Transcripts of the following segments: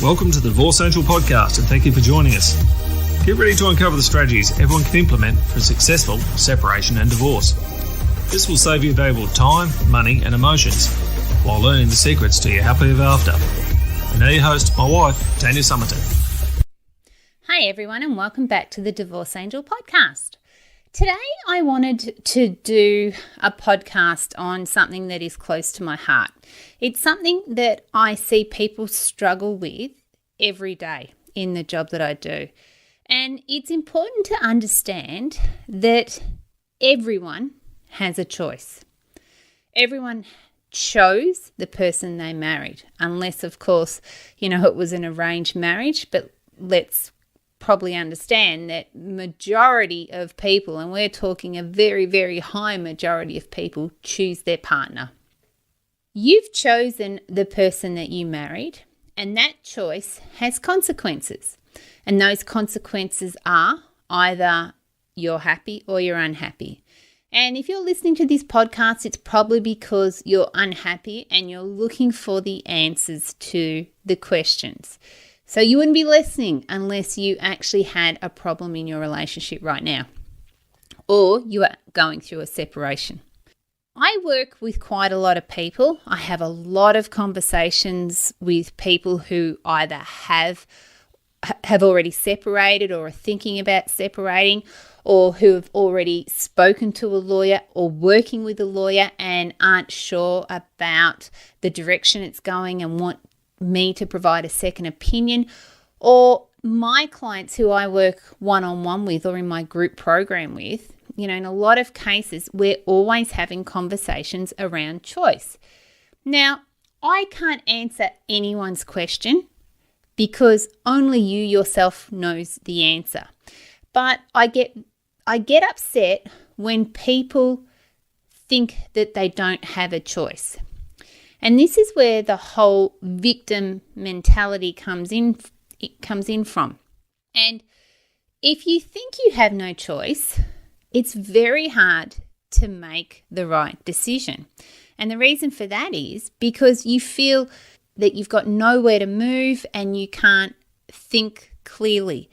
Welcome to the Divorce Angel podcast, and thank you for joining us. Get ready to uncover the strategies everyone can implement for a successful separation and divorce. This will save you valuable time, money, and emotions while learning the secrets to your happily ever after. And now your host, my wife, Tanya Summerton. Hi everyone, and welcome back to the Divorce Angel podcast. Today I wanted to do a podcast on something that is close to my heart. It's something that I see people struggle with every day in the job that I do. And it's important to understand that everyone has a choice. Everyone chose the person they married, unless of course, it was an arranged marriage, but let's probably understand that majority of people, and we're talking a very, very high majority of people, choose their partner. You've chosen the person that you married, and that choice has consequences. And those consequences are either you're happy or you're unhappy. And if you're listening to this podcast, it's probably because you're unhappy and you're looking for the answers to the questions. So you wouldn't be listening unless you actually had a problem in your relationship right now, or you are going through a separation. I work with quite a lot of people. I have a lot of conversations with people who either have already separated or are thinking about separating, or who have already spoken to a lawyer or working with a lawyer and aren't sure about the direction it's going and want me to provide a second opinion, or my clients who I work one-on-one with or in my group program with. In a lot of cases, we're always having conversations around choice. Now, I can't answer anyone's question because only you yourself knows the answer. But I get upset when people think that they don't have a choice. And this is where the whole victim mentality comes in from. And if you think you have no choice, it's very hard to make the right decision. And the reason for that is because you feel that you've got nowhere to move and you can't think clearly.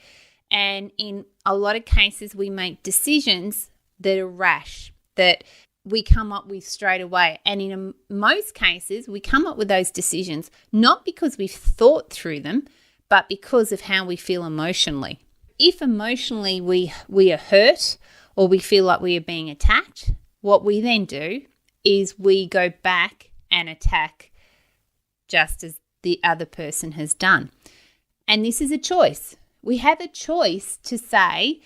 And in a lot of cases, we make decisions that are rash, that we come up with straight away. And in most cases, we come up with those decisions not because we've thought through them, but because of how we feel emotionally. If emotionally we are hurt or we feel like we are being attacked, what we then do is we go back and attack just as the other person has done. And this is a choice. We have a choice to say,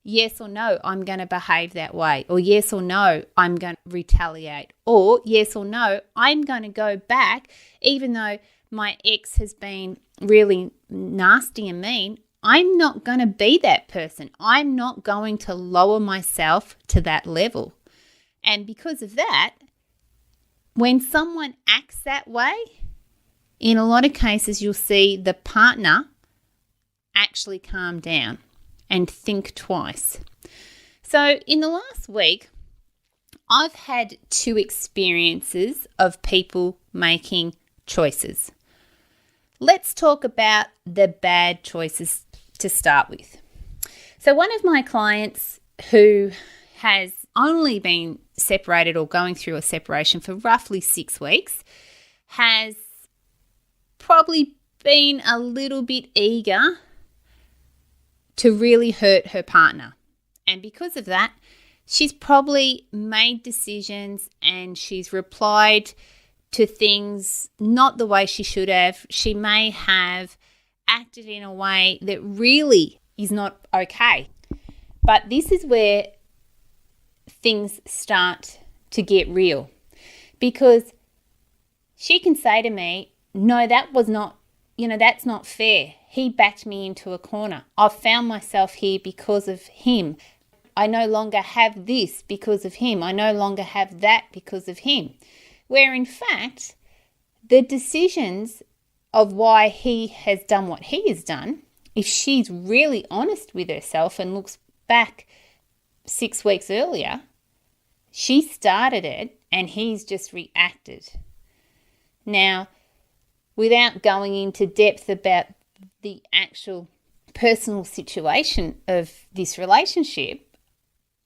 yes or no, I'm going to behave that way. Or yes or no, I'm going to retaliate. Or yes or no, I'm going to go back, even though my ex has been really nasty and mean, I'm not going to be that person. I'm not going to lower myself to that level. And because of that, when someone acts that way, in a lot of cases, you'll see the partner actually calm down and think twice. So in the last week, I've had two experiences of people making choices. Let's talk about the bad choices to start with. So one of my clients who has only been separated or going through a separation for roughly 6 weeks has probably been a little bit eager to really hurt her partner. And because of that, she's probably made decisions and she's replied to things not the way she should have. She may have acted in a way that really is not okay. But this is where things start to get real, because she can say to me, no, that was not, that's not fair. He backed me into a corner. I've found myself here because of him. I no longer have this because of him. I no longer have that because of him. Where in fact, the decisions of why he has done what he has done, if she's really honest with herself and looks back 6 weeks earlier, she started it and he's just reacted. Now, without going into depth about the actual personal situation of this relationship,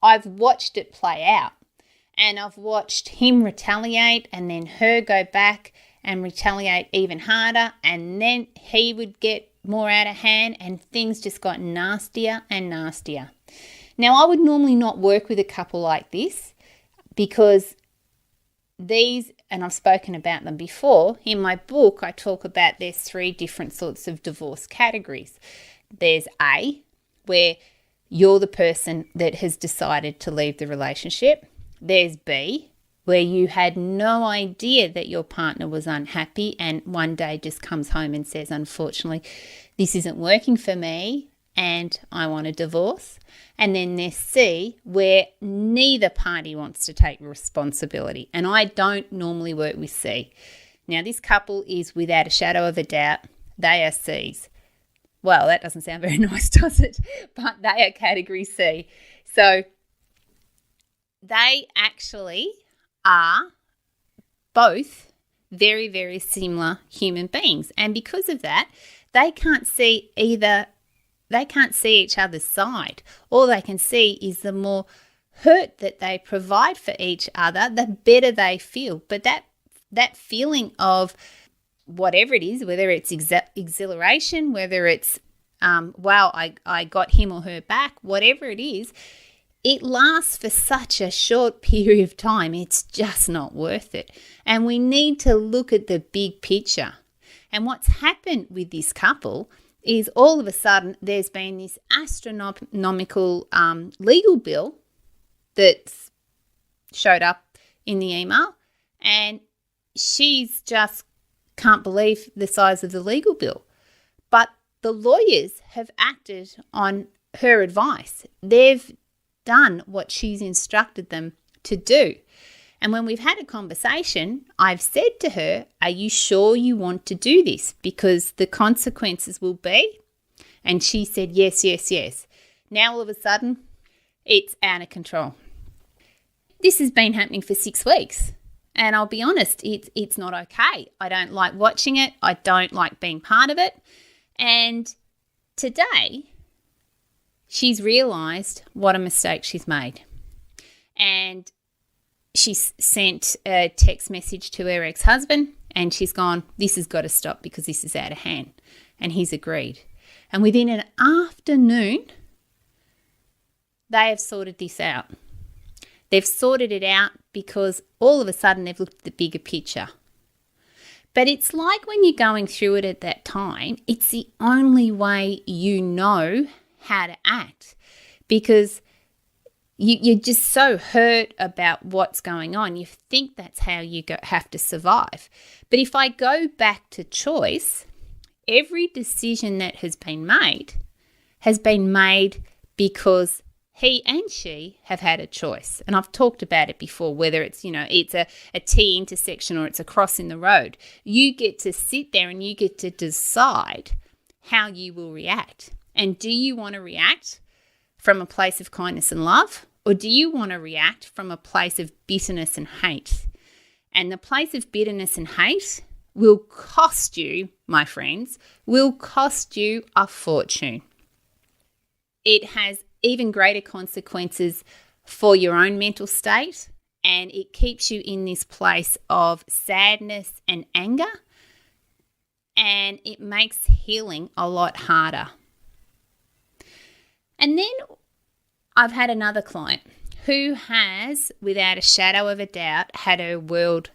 I've watched it play out, and I've watched him retaliate and then her go back and retaliate even harder, and then he would get more out of hand, and things just got nastier and nastier. Now, I would normally not work with a couple like this because these, and I've spoken about them before, in my book I talk about there's 3 different sorts of divorce categories. There's A, where you're the person that has decided to leave the relationship. There's B, where you had no idea that your partner was unhappy and one day just comes home and says, unfortunately, this isn't working for me and I want a divorce. And then there's C, where neither party wants to take responsibility. And I don't normally work with C. Now, this couple is without a shadow of a doubt, they are Cs. Well, that doesn't sound very nice, does it? But they are category C. So they actually are both very, very similar human beings. And because of that, they can't see each other's side. All they can see is the more hurt that they provide for each other, the better they feel. But that feeling of whatever it is, whether it's exhilaration, whether it's, wow, I got him or her back, whatever it is, it lasts for such a short period of time. It's just not worth it. And we need to look at the big picture. And what's happened with this couple is all of a sudden there's been this astronomical legal bill that's showed up in the email, and she's just can't believe the size of the legal bill. But the lawyers have acted on her advice. They've done what she's instructed them to do. And when we've had a conversation, I've said to her, are you sure you want to do this? Because the consequences will be. And she said, yes, yes, yes. Now all of a sudden, it's out of control. This has been happening for 6 weeks. And I'll be honest, it's not okay. I don't like watching it. I don't like being part of it. And today, she's realised what a mistake she's made. And she's sent a text message to her ex-husband, and she's gone, this has got to stop because this is out of hand. And he's agreed. And within an afternoon, they have sorted this out. They've sorted it out because all of a sudden they've looked at the bigger picture. But it's like when you're going through it at that time, it's the only way you know how to act, because you're just so hurt about what's going on. You think that's how you have to survive. But if I go back to choice, every decision that has been made because he and she have had a choice. And I've talked about it before, whether it's, it's a T intersection or it's a cross in the road. You get to sit there and you get to decide how you will react. And do you want to react from a place of kindness and love, or do you want to react from a place of bitterness and hate? And the place of bitterness and hate will cost you, my friends, will cost you a fortune. It has even greater consequences for your own mental state, and it keeps you in this place of sadness and anger, and it makes healing a lot harder. And then I've had another client who has, without a shadow of a doubt, had her world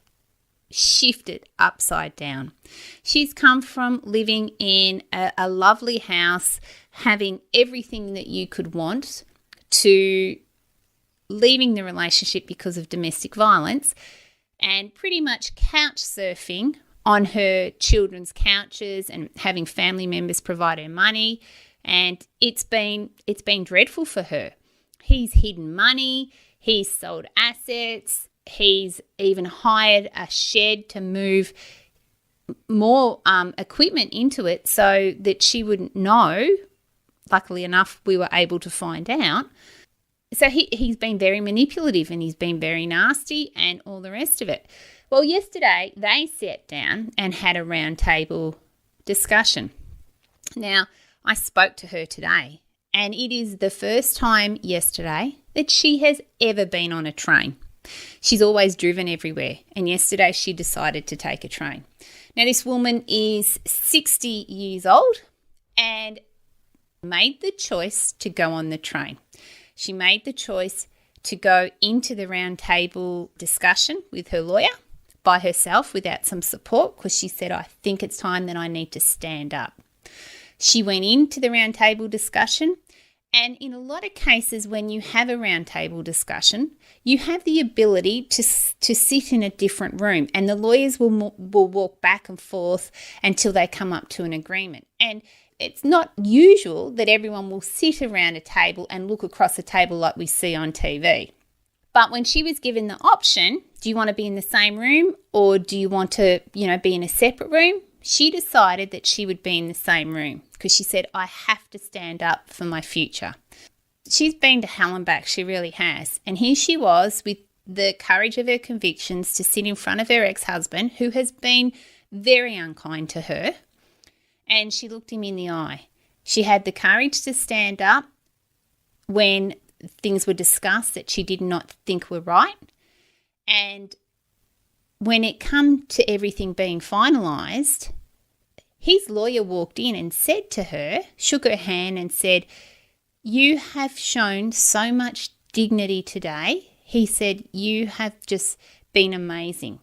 shifted upside down. She's come from living in a lovely house, having everything that you could want, to leaving the relationship because of domestic violence and pretty much couch surfing on her children's couches and having family members provide her money. And it's been dreadful for her. He's hidden money, he's sold assets, he's even hired a shed to move more equipment into it so that she wouldn't know. Luckily enough, we were able to find out. So he's been very manipulative and he's been very nasty and all the rest of it. Well, yesterday they sat down and had a roundtable discussion. Now, I spoke to her today, and it is the first time yesterday that she has ever been on a train. She's always driven everywhere, and yesterday she decided to take a train. Now, this woman is 60 years old and made the choice to go on the train. She made the choice to go into the roundtable discussion with her lawyer by herself without some support, because she said, I think it's time that I need to stand up. She went into the roundtable discussion, and in a lot of cases when you have a roundtable discussion, you have the ability to sit in a different room, and the lawyers will walk back and forth until they come up to an agreement. And it's not usual that everyone will sit around a table and look across a table like we see on TV. But when she was given the option, do you want to be in the same room or do you want to, be in a separate room? She decided that she would be in the same room because she said, I have to stand up for my future. She's been to hell and back, she really has. And here she was with the courage of her convictions to sit in front of her ex-husband, who has been very unkind to her, and she looked him in the eye. She had the courage to stand up when things were discussed that she did not think were right. And when it come to everything being finalised, his lawyer walked in and said to her, shook her hand and said, you have shown so much dignity today. He said, you have just been amazing.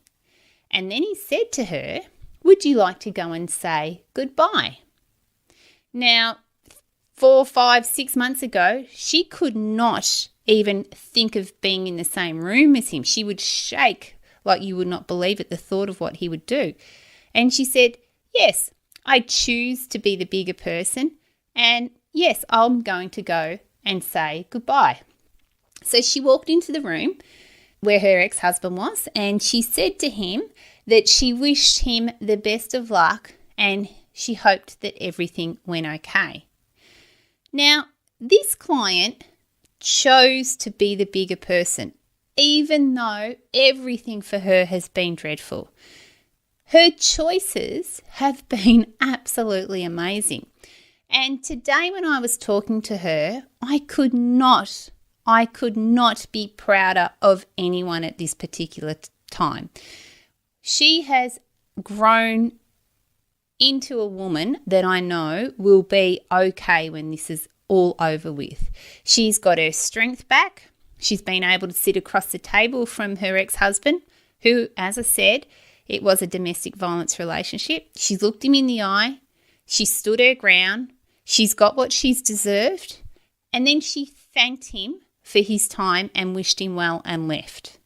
And then he said to her, would you like to go and say goodbye? Now, 4, 5, 6 months ago, she could not even think of being in the same room as him. She would shake like you would not believe at the thought of what he would do. And she said, yes, I choose to be the bigger person. And yes, I'm going to go and say goodbye. So she walked into the room where her ex-husband was, and she said to him that she wished him the best of luck and she hoped that everything went okay. Now, this client chose to be the bigger person, even though everything for her has been dreadful. Her choices have been absolutely amazing. And today when I was talking to her, I could not be prouder of anyone at this particular time. She has grown into a woman that I know will be okay when this is all over with. She's got her strength back. She's been able to sit across the table from her ex-husband, who, as I said, it was a domestic violence relationship. She's looked him in the eye. She stood her ground. She's got what she's deserved. And then she thanked him for his time and wished him well and left.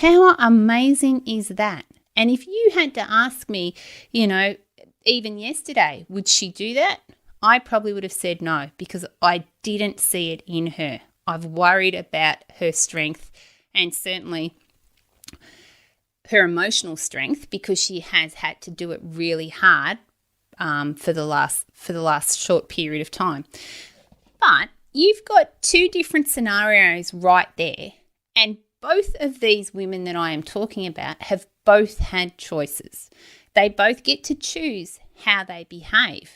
How amazing is that? And if you had to ask me, even yesterday, would she do that? I probably would have said no, because I didn't see it in her. I've worried about her strength and certainly her emotional strength, because she has had to do it really hard for the last short period of time. But you've got two different scenarios right there, and both of these women that I am talking about have both had choices. They both get to choose how they behave.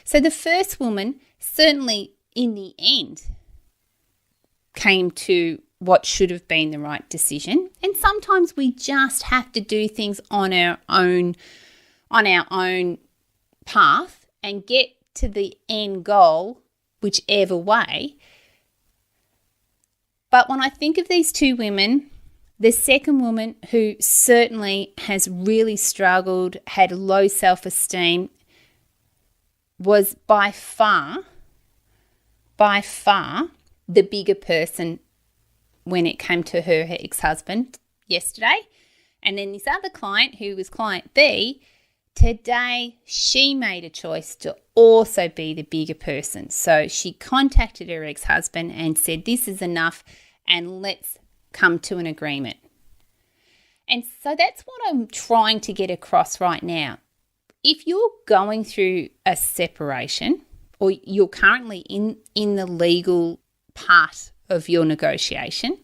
So the first woman certainly in the end came to what should have been the right decision. And sometimes we just have to do things on our own path and get to the end goal whichever way. But when I think of these two women, the second woman, who certainly has really struggled, had low self-esteem, was by far the bigger person when it came to her ex-husband yesterday. And then this other client, who was client B, today she made a choice to also be the bigger person. So she contacted her ex-husband and said, this is enough and let's come to an agreement. And so that's what I'm trying to get across right now. If you're going through a separation, or you're currently in the legal part of your negotiation,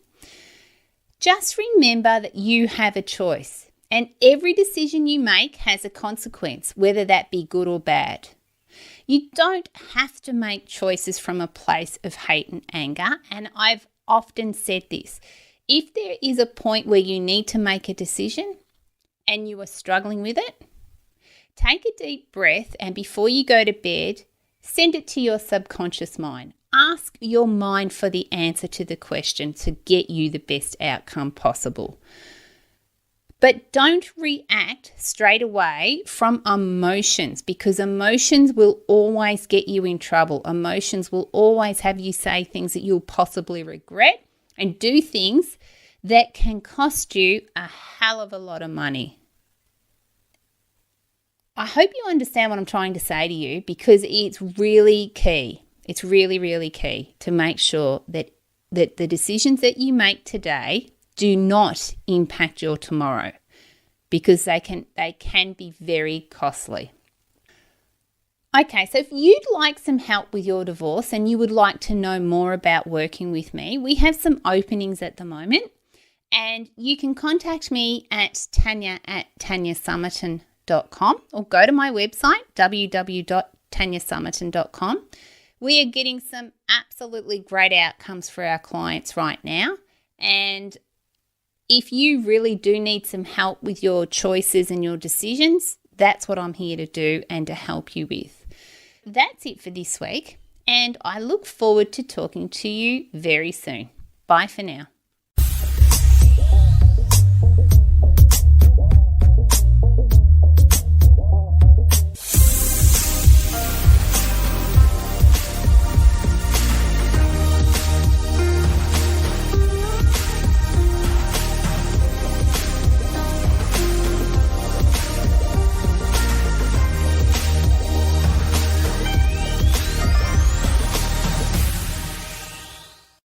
Just remember that you have a choice, and every decision you make has a consequence, whether that be good or bad. You don't have to make choices from a place of hate and anger, and I've often said this. If there is a point where you need to make a decision and you are struggling with it, take a deep breath, and before you go to bed, send it to your subconscious mind. Ask your mind for the answer to the question to get you the best outcome possible. But don't react straight away from emotions, because emotions will always get you in trouble. Emotions will always have you say things that you'll possibly regret and do things that can cost you a hell of a lot of money. I hope you understand what I'm trying to say to you, because it's really key. It's really, really key to make sure that the decisions that you make today do not impact your tomorrow, because they can be very costly. Okay, so if you'd like some help with your divorce and you would like to know more about working with me, we have some openings at the moment, and you can contact me at tanya@tanyasummerton.com or go to my website, www.tanyasummerton.com. We are getting some absolutely great outcomes for our clients right now. And if you really do need some help with your choices and your decisions, that's what I'm here to do and to help you with. That's it for this week, and I look forward to talking to you very soon. Bye for now.